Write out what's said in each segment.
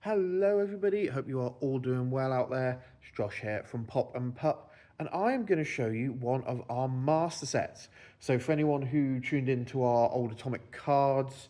Hello everybody, hope you are all doing well out there. It's Josh here from Pop and Pup, and I am going to show you one of our master sets. So for anyone who tuned into our old Atomic Cards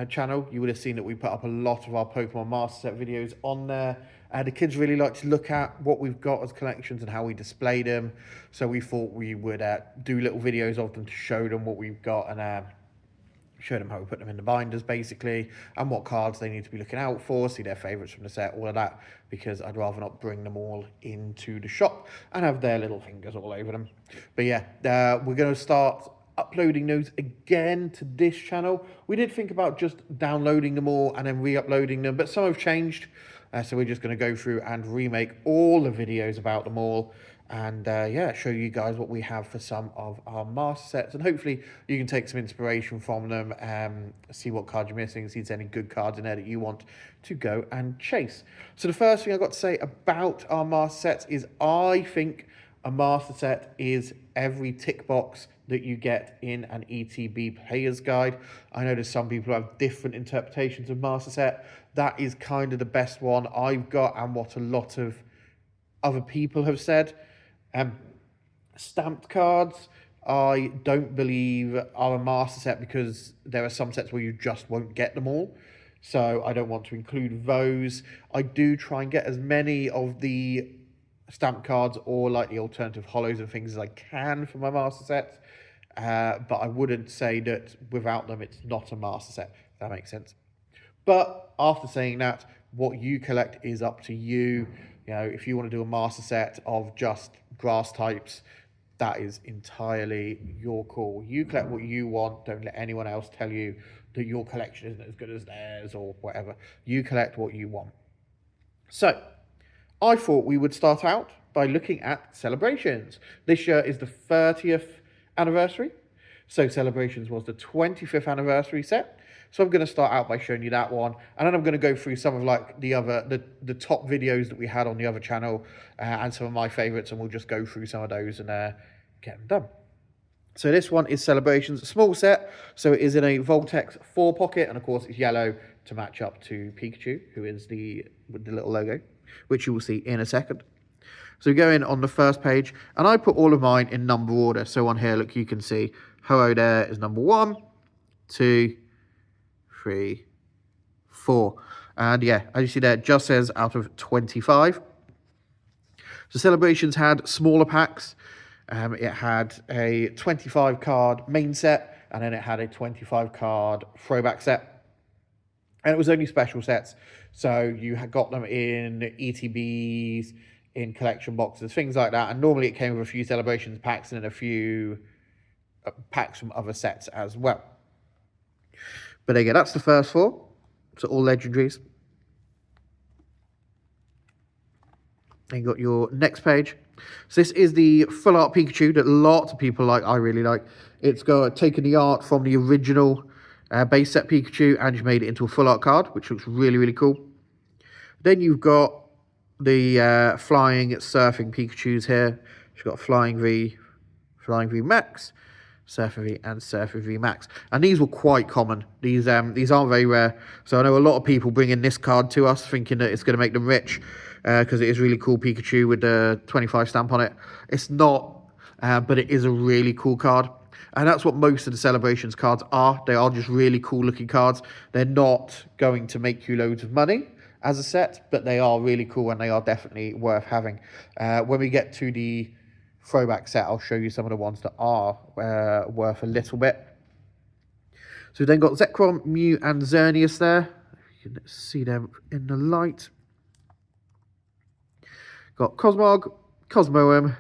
channel, you would have seen that we put up a lot of our Pokemon master set videos on there. The kids really like to look at what we've got as collections and how we display them. So we thought we would do little videos of them to show them what we've got and show them how we put them in the binders basically, and what cards they need to be looking out for, see their favourites from the set, all of that, because I'd rather not bring them all into the shop and have their little fingers all over them. But yeah, we're going to start uploading those again to this channel. We did think about just downloading them all and then re-uploading them, but some have changed, so we're just going to go through and remake all the videos about them all, and yeah, show you guys what we have for some of our master sets, and hopefully you can take some inspiration from them, see what cards you're missing, see if there's any good cards in there that you want to go and chase. So the first thing I've got to say about our master sets is I think a master set is every tick box that you get in an ETB Players guide. I know there's some people who have different interpretations of master set. That is kind of the best one I've got, and what a lot of other people have said. Stamped cards, I don't believe are a master set, because there are some sets where you just won't get them all. So I don't want to include those. I do try and get as many of the stamp cards or like the alternative holos and things as I can for my master sets. But I wouldn't say that without them it's not a master set, if that makes sense. But after saying that, what you collect is up to you. You know, if you want to do a master set of just grass types, that is entirely your call. You collect what you want. Don't let anyone else tell you that your collection isn't as good as theirs or whatever. You collect what you want. So, I thought we would start out by looking at Celebrations. This year is the 30th anniversary. So Celebrations was the 25th anniversary set. So I'm going to start out by showing you that one, and then I'm going to go through some of like the top videos that we had on the other channel, and some of my favorites, and we'll just go through some of those and get them done. So this one is Celebrations, a small set. So it is in a Voltex 4 pocket, and of course it's yellow to match up to Pikachu, who is with the little logo, which you will see in a second. So we go in on the first page, and I put all of mine in number order. So on here, look, you can see Ho-Oh there is number 1, 2, 3, 4. And yeah, as you see there, it just says out of 25. So Celebrations had smaller packs. It had a 25 card main set, and then it had a 25 card throwback set. And it was only special sets. So you had got them in ETBs, in collection boxes, things like that. And normally it came with a few Celebrations packs and then a few packs from other sets as well. But there you go, that's the first 4. So all legendaries. And you got your next page. So this is the full art Pikachu that lots of people like. I really like. It's taken the art from the original base set Pikachu, and you've made it into a full art card, which looks really, really cool. Then you've got the flying surfing Pikachus here. You've got Flying V Max, Surfer V, and Surfer V Max. And these were quite common. These aren't very rare. So I know a lot of people bring in this card to us thinking that it's going to make them rich, because it is really cool Pikachu with the 25 stamp on it. It's not, but it is a really cool card. And that's what most of the Celebrations cards are. They are just really cool looking cards. They're not going to make you loads of money as a set, but they are really cool, and they are definitely worth having. When we get to the throwback set, I'll show you some of the ones that are worth a little bit. So we've then got Zekrom, Mew, and Xerneas there. You can see them in the light. Got Cosmog, Cosmoem,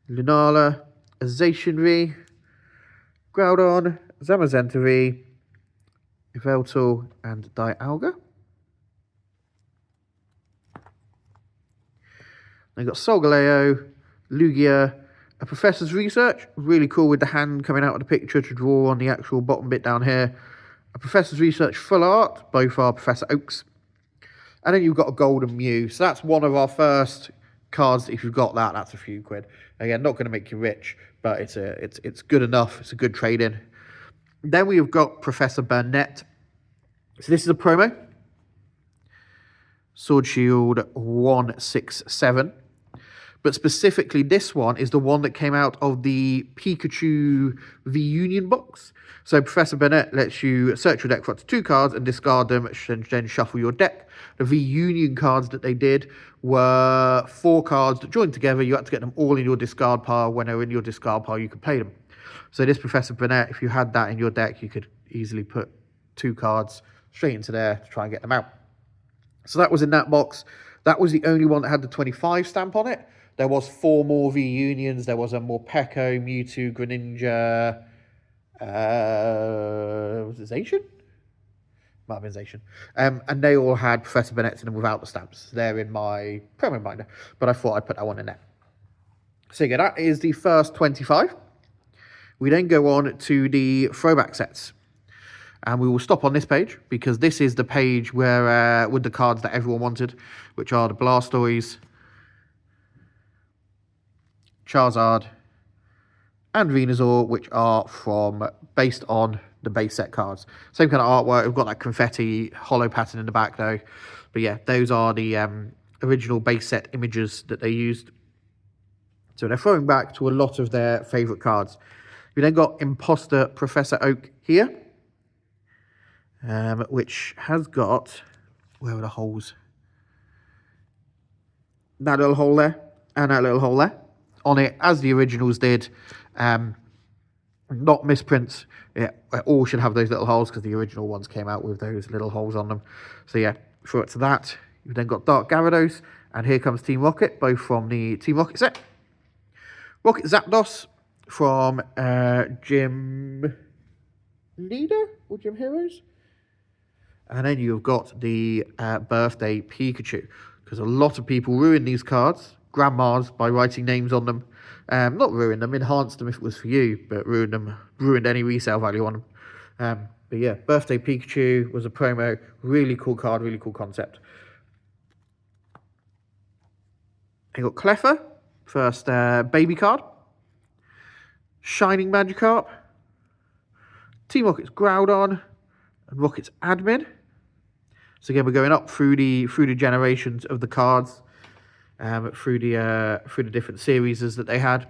Lunala, Azation V, Groudon, Zamazenta V, Yveltal, and Dialga. Then got Solgaleo, Lugia, a Professor's Research, really cool with the hand coming out of the picture to draw on the actual bottom bit down here. A Professor's Research full art, both are Professor Oaks. And then you've got a Golden Mew. So that's one of our first cards. If you've got that, that's a few quid. Again, not going to make you rich, but it's good enough. It's a good trade-in. Then we've got Professor Burnett. So this is a promo. Sword Shield 167. But specifically, this one is the one that came out of the Pikachu V-Union box. So Professor Bennett lets you search your deck for up to 2 cards and discard them, and then shuffle your deck. The V-Union cards that they did were 4 cards that joined together. You had to get them all in your discard pile. When they were in your discard pile, you could play them. So this Professor Bennett, if you had that in your deck, you could easily put 2 cards straight into there to try and get them out. So that was in that box. That was the only one that had the 25 stamp on it. There was 4 more V-Unions. There was a Morpeko, Mewtwo, Greninja, was it Zacian? Might have been Zacian. And they all had Professor Bennett in them without the stamps. They're in my promo binder, but I thought I'd put that one in there. So yeah, that is the first 25. We then go on to the throwback sets. And we will stop on this page, because this is the page where with the cards that everyone wanted, which are the Blastoise, Charizard, and Venusaur, which are based on the base set cards. Same kind of artwork. We've got that confetti holo pattern in the back though. But yeah, those are the original base set images that they used. So they're throwing back to a lot of their favourite cards. We then got Imposter Professor Oak here, which has got, where are the holes? That little hole there, and that little hole there on it, as the originals did. Not misprints. Yeah, all should have those little holes, because the original ones came out with those little holes on them. So yeah, throw it to that. You've then got Dark Gyarados, and here comes Team Rocket, both from the Team Rocket set. Rocket Zapdos from Gym Leader or Gym Heroes. And then you've got the Birthday Pikachu, because a lot of people ruin these cards, grandmas, by writing names on them. Not ruin them, enhanced them if it was for you, but ruined any resale value on them. But yeah, Birthday Pikachu was a promo. Really cool card, really cool concept. You got Cleffa, first baby card. Shining Magikarp. Team Rocket's Groudon. And Rocket's Admin. So again, we're going up through the generations of the cards, through the different series that they had.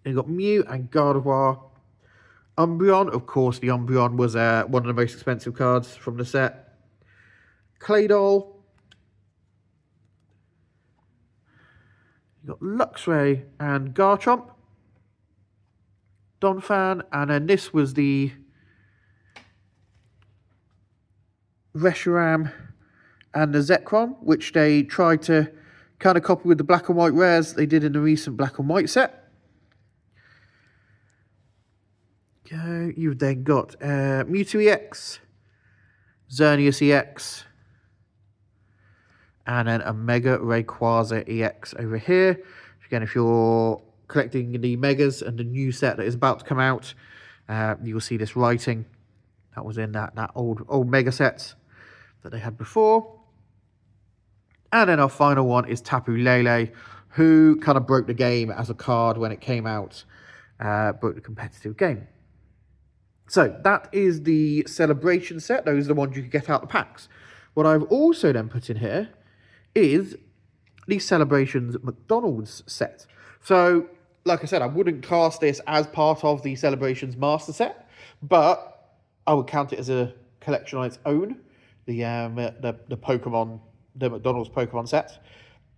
And you got Mew and Gardevoir. Umbreon, of course, the Umbreon was one of the most expensive cards from the set. Claydol. You got Luxray and Garchomp. Donphan, and then this was the Reshiram and the Zekrom, which they tried to kind of copy with the black and white rares they did in the recent black and white set. You've then got Mewtwo EX, Xerneas EX, and then a Mega Rayquaza EX over here. Again, if you're collecting the Megas and the new set that is about to come out, you'll see this writing that was in that old Mega sets that they had before. And then our final one is Tapu Lele, who kind of broke the game as a card when it came out, broke the competitive game. So that is the celebration set. Those are the ones you can get out the packs. What I've also then put in here is the Celebrations McDonald's set. So, like I said, I wouldn't class this as part of the Celebrations Master set, but I would count it as a collection on its own. The Pokemon, the McDonald's Pokemon set.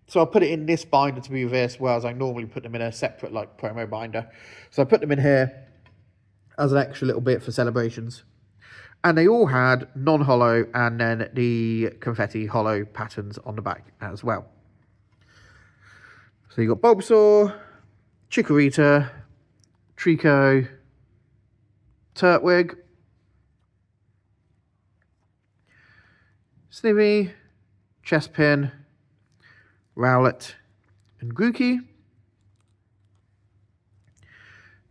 So I'll put it in this binder to be reversed, whereas I normally put them in a separate promo binder. So I put them in here as an extra little bit for celebrations. And they all had non-holo and then the confetti holo patterns on the back as well. So you got Bulbasaur, Chikorita, Trico, Turtwig, Snivy, Chespin, Rowlet, and Grookey,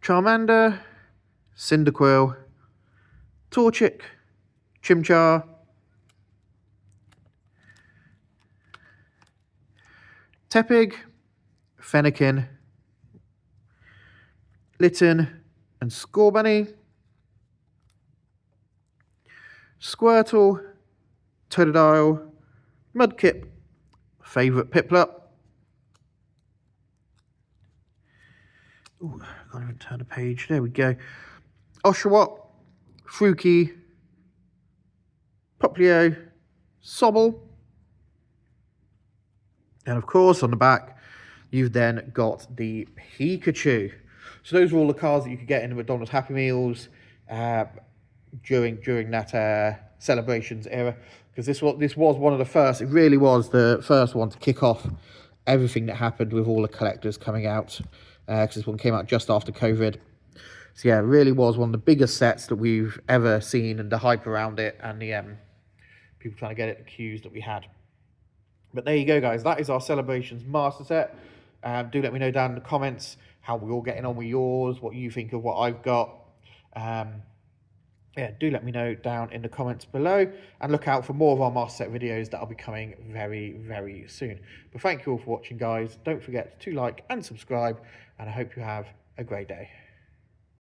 Charmander, Cyndaquil, Torchic, Chimchar, Tepig, Fennekin, Litten, and Scorbunny, Squirtle, Totodile, Mudkip, favourite Piplup. Ooh, can't even turn a page. There we go. Oshawott, Fruki, Poplio, Sobble. And of course, on the back, you've then got the Pikachu. So those are all the cards that you could get in the McDonald's Happy Meals during that celebrations era. Because this was one of the first, it really was the first one to kick off everything that happened with all the collectors coming out. Because this one came out just after COVID. So yeah, it really was one of the biggest sets that we've ever seen, and the hype around it and the people trying to get it, the queues that we had. But there you go, guys. That is our Celebrations Master Set. Do let me know down in the comments how we're all getting on with yours, what you think of what I've got. Yeah, do let me know down in the comments below, and look out for more of our Master Set videos that will be coming very, very soon. But thank you all for watching, guys. Don't forget to like and subscribe, and I hope you have a great day.